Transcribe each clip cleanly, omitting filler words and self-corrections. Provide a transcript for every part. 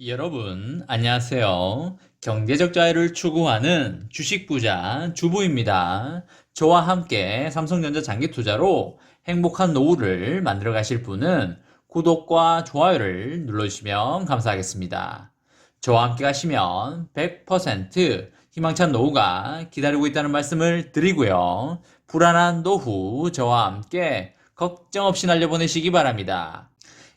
여러분, 안녕하세요. 경제적 자유를 추구하는 주식부자 주부입니다. 저와 함께 삼성전자 장기 투자로 행복한 노후를 만들어 가실 분은 구독과 좋아요를 눌러주시면 감사하겠습니다. 저와 함께 가시면 100% 희망찬 노후가 기다리고 있다는 말씀을 드리고요. 불안한 노후 저와 함께 걱정 없이 날려보내시기 바랍니다.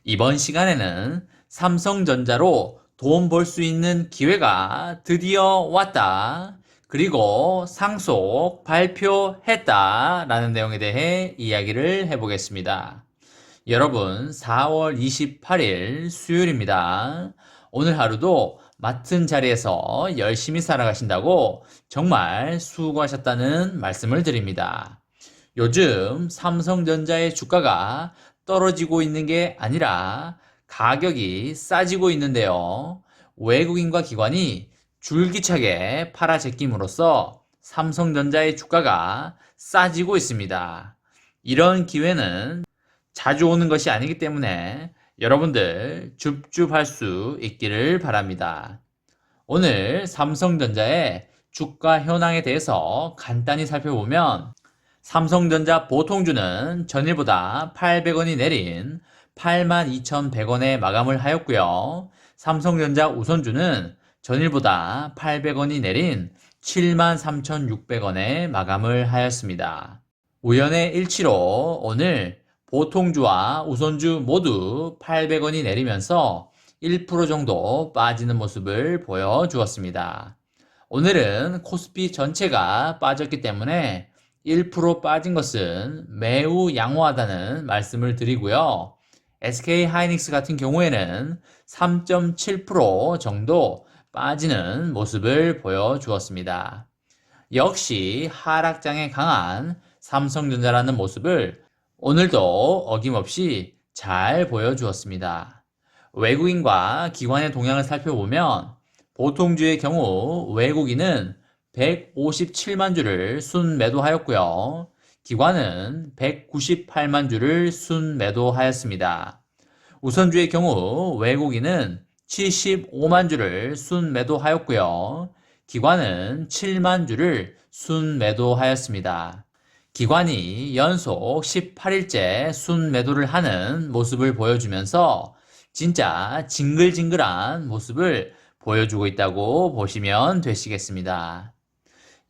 이번 시간에는 삼성전자로 돈 벌 수 있는 기회가 드디어 왔다. 그리고 상속 발표했다. 라는 내용에 대해 이야기를 해보겠습니다. 여러분, 4월 28일 수요일입니다. 오늘 하루도 맡은 자리에서 열심히 살아가신다고 정말 수고하셨다는 말씀을 드립니다. 요즘 삼성전자의 주가가 떨어지고 있는 게 아니라 가격이 싸지고 있는데요. 외국인과 기관이 줄기차게 팔아제낌으로써 삼성전자의 주가가 싸지고 있습니다. 이런 기회는 자주 오는 것이 아니기 때문에 여러분들 줍줍할 수 있기를 바랍니다. 오늘 삼성전자의 주가 현황에 대해서 간단히 살펴보면 삼성전자 보통주는 전일보다 800원이 내린 82,100원에 마감을 하였고요. 삼성전자 우선주는 전일보다 800원이 내린 73,600원에 마감을 하였습니다. 우연의 일치로 오늘 보통주와 우선주 모두 800원이 내리면서 1% 정도 빠지는 모습을 보여주었습니다. 오늘은 코스피 전체가 빠졌기 때문에 1% 빠진 것은 매우 양호하다는 말씀을 드리고요. SK하이닉스 같은 경우에는 3.7% 정도 빠지는 모습을 보여주었습니다. 역시 하락장에 강한 삼성전자라는 모습을 오늘도 어김없이 잘 보여주었습니다. 외국인과 기관의 동향을 살펴보면 보통주의 경우 외국인은 157만 주를 순매도하였고요. 기관은 198만 주를 순매도하였습니다. 우선주의 경우 외국인은 75만 주를 순매도하였고요. 기관은 7만 주를 순매도하였습니다. 기관이 연속 18일째 순매도를 하는 모습을 보여주면서 진짜 징글징글한 모습을 보여주고 있다고 보시면 되시겠습니다.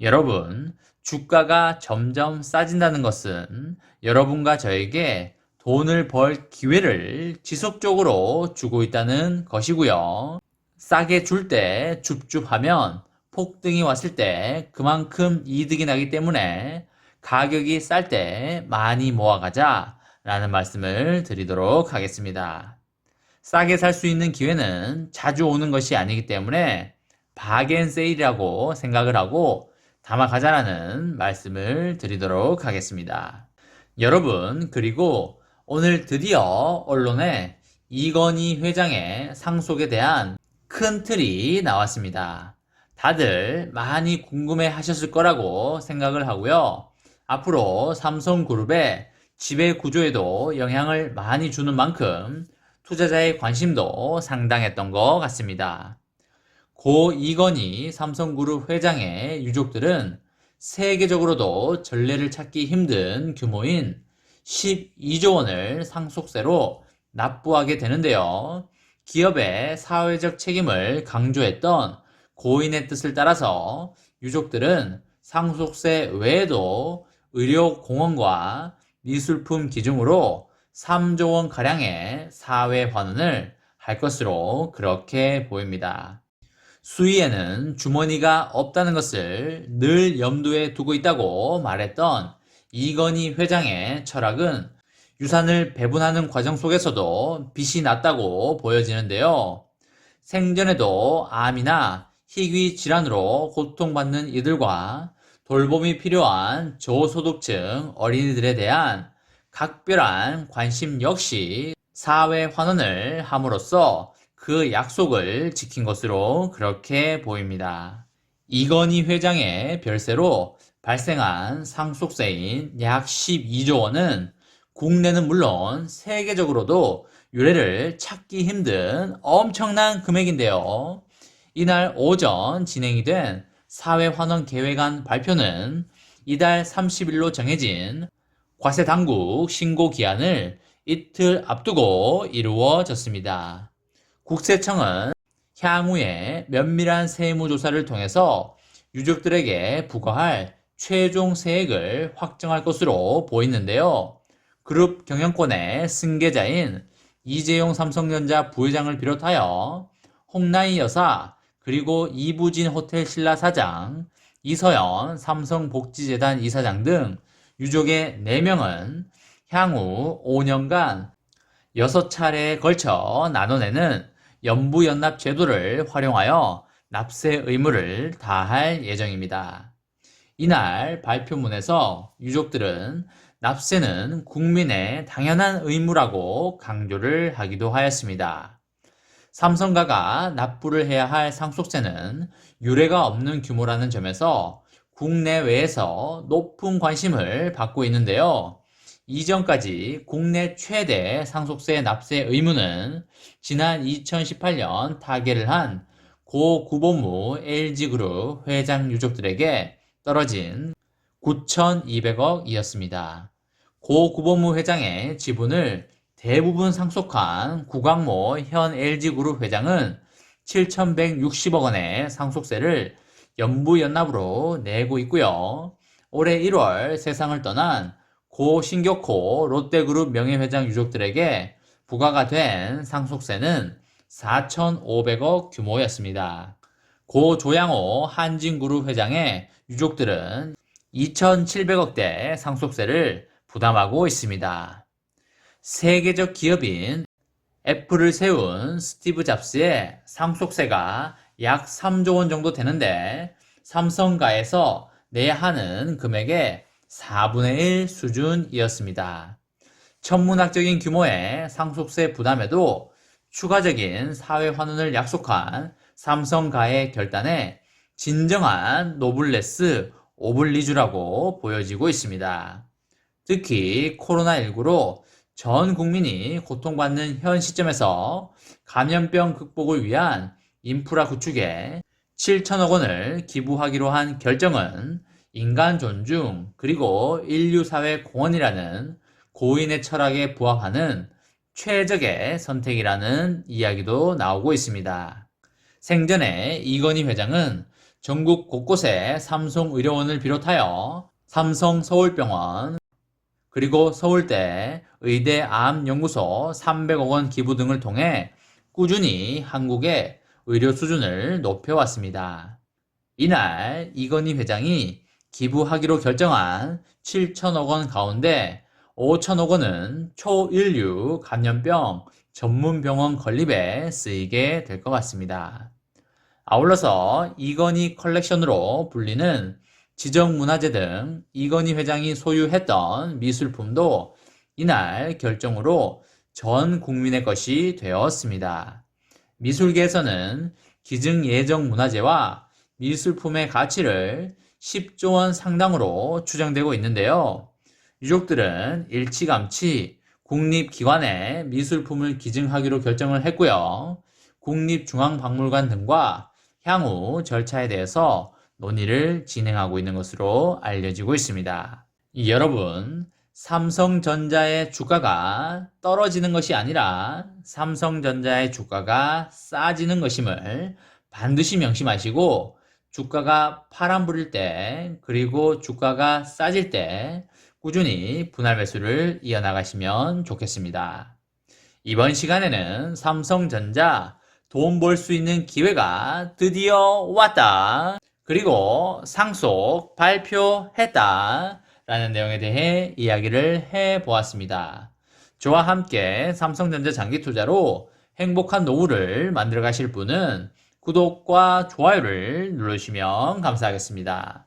여러분, 주가가 점점 싸진다는 것은 여러분과 저에게 돈을 벌 기회를 지속적으로 주고 있다는 것이고요. 싸게 줄 때 줍줍하면 폭등이 왔을 때 그만큼 이득이 나기 때문에 가격이 쌀 때 많이 모아가자 라는 말씀을 드리도록 하겠습니다. 싸게 살 수 있는 기회는 자주 오는 것이 아니기 때문에 바겐세일이라고 생각을 하고 담아가자라는 말씀을 드리도록 하겠습니다. 여러분, 그리고 오늘 드디어 언론에 이건희 회장의 상속에 대한 큰 틀이 나왔습니다. 다들 많이 궁금해 하셨을 거라고 생각을 하고요. 앞으로 삼성그룹의 지배 구조에도 영향을 많이 주는 만큼 투자자의 관심도 상당했던 것 같습니다. 고 이건희 삼성그룹 회장의 유족들은 세계적으로도 전례를 찾기 힘든 규모인 12조 원을 상속세로 납부하게 되는데요. 기업의 사회적 책임을 강조했던 고인의 뜻을 따라서 유족들은 상속세 외에도 의료공헌과 미술품 기준으로 3조 원가량의 사회 환원을 할 것으로 그렇게 보입니다. 수위에는 주머니가 없다는 것을 늘 염두에 두고 있다고 말했던 이건희 회장의 철학은 유산을 배분하는 과정 속에서도 빛이 났다고 보여지는데요. 생전에도 암이나 희귀 질환으로 고통받는 이들과 돌봄이 필요한 저소득층 어린이들에 대한 각별한 관심 역시 사회 환원을 함으로써 그 약속을 지킨 것으로 그렇게 보입니다. 이건희 회장의 별세로 발생한 상속세인 약 12조 원은 국내는 물론 세계적으로도 유래를 찾기 힘든 엄청난 금액인데요. 이날 오전 진행이 된 사회환원 계획안 발표는 이달 30일로 정해진 과세당국 신고 기한을 이틀 앞두고 이루어졌습니다. 국세청은 향후에 면밀한 세무조사를 통해서 유족들에게 부과할 최종 세액을 확정할 것으로 보이는데요. 그룹 경영권의 승계자인 이재용 삼성전자 부회장을 비롯하여 홍나희 여사, 그리고 이부진 호텔 신라 사장, 이서연 삼성복지재단 이사장 등 유족의 4명은 향후 5년간 6차례에 걸쳐 나눠내는 연부연납 제도를 활용하여 납세 의무를 다할 예정입니다. 이날 발표문에서 유족들은 납세는 국민의 당연한 의무라고 강조를 하기도 하였습니다. 삼성가가 납부를 해야 할 상속세는 유례가 없는 규모라는 점에서 국내외에서 높은 관심을 받고 있는데요. 이전까지 국내 최대 상속세 납세 의무는 지난 2018년 타계를 한 고 구본무 LG그룹 회장 유족들에게 떨어진 9,200억이었습니다. 고 구본무 회장의 지분을 대부분 상속한 구광모 현 LG그룹 회장은 7,160억 원의 상속세를 연부연납으로 내고 있고요. 올해 1월 세상을 떠난 고 신격호 롯데그룹 명예회장 유족들에게 부과가 된 상속세는 4,500억 규모였습니다. 고 조양호 한진그룹 회장의 유족들은 2,700억대 상속세를 부담하고 있습니다. 세계적 기업인 애플을 세운 스티브 잡스의 상속세가 약 3조 원 정도 되는데 삼성가에서 내야 하는 금액의 4분의 1 수준이었습니다. 천문학적인 규모의 상속세 부담에도 추가적인 사회환원을 약속한 삼성가의 결단에 진정한 노블레스 오블리주라고 보여지고 있습니다. 특히 코로나19로 전 국민이 고통받는 현 시점에서 감염병 극복을 위한 인프라 구축에 7천억 원을 기부하기로 한 결정은 인간 존중 그리고 인류사회 공헌이라는 고인의 철학에 부합하는 최적의 선택이라는 이야기도 나오고 있습니다. 생전에 이건희 회장은 전국 곳곳에 삼성의료원을 비롯하여 삼성서울병원 그리고 서울대 의대암연구소 300억 원 기부 등을 통해 꾸준히 한국의 의료 수준을 높여왔습니다. 이날 이건희 회장이 기부하기로 결정한 7천억 원 가운데 5천억 원은 초인류 감염병 전문병원 건립에 쓰이게 될 것 같습니다. 아울러서 이건희 컬렉션으로 불리는 지정문화재 등 이건희 회장이 소유했던 미술품도 이날 결정으로 전 국민의 것이 되었습니다. 미술계에서는 기증예정문화재와 미술품의 가치를 10조 원 상당으로 추정되고 있는데요. 유족들은 일찌감치 국립기관에 미술품을 기증하기로 결정을 했고요. 국립중앙박물관 등과 향후 절차에 대해서 논의를 진행하고 있는 것으로 알려지고 있습니다. 여러분, 삼성전자의 주가가 떨어지는 것이 아니라 삼성전자의 주가가 싸지는 것임을 반드시 명심하시고 주가가 파란불일 때 그리고 주가가 싸질 때 꾸준히 분할 매수를 이어나가시면 좋겠습니다. 이번 시간에는 삼성전자 돈 벌 수 있는 기회가 드디어 왔다. 그리고 상속 발표했다. 라는 내용에 대해 이야기를 해보았습니다. 저와 함께 삼성전자 장기 투자로 행복한 노후를 만들어 가실 분은 구독과 좋아요를 누르시면 감사하겠습니다.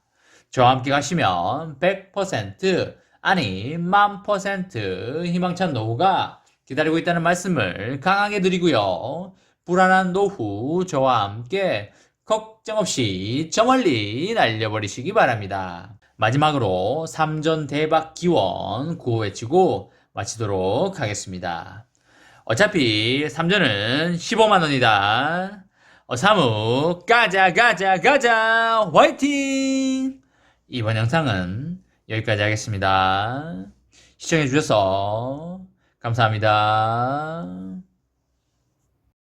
저와 함께 가시면 100% 아니 1000% 희망찬 노후가 기다리고 있다는 말씀을 강하게 드리고요. 불안한 노후 저와 함께 걱정 없이 저 멀리 날려버리시기 바랍니다. 마지막으로 3전 대박 기원 구호 외치고 마치도록 하겠습니다. 어차피 3전은 15만 원이다. 사무 가자 가자 가자 화이팅! 이번 영상은 여기까지 하겠습니다. 시청해주셔서 감사합니다.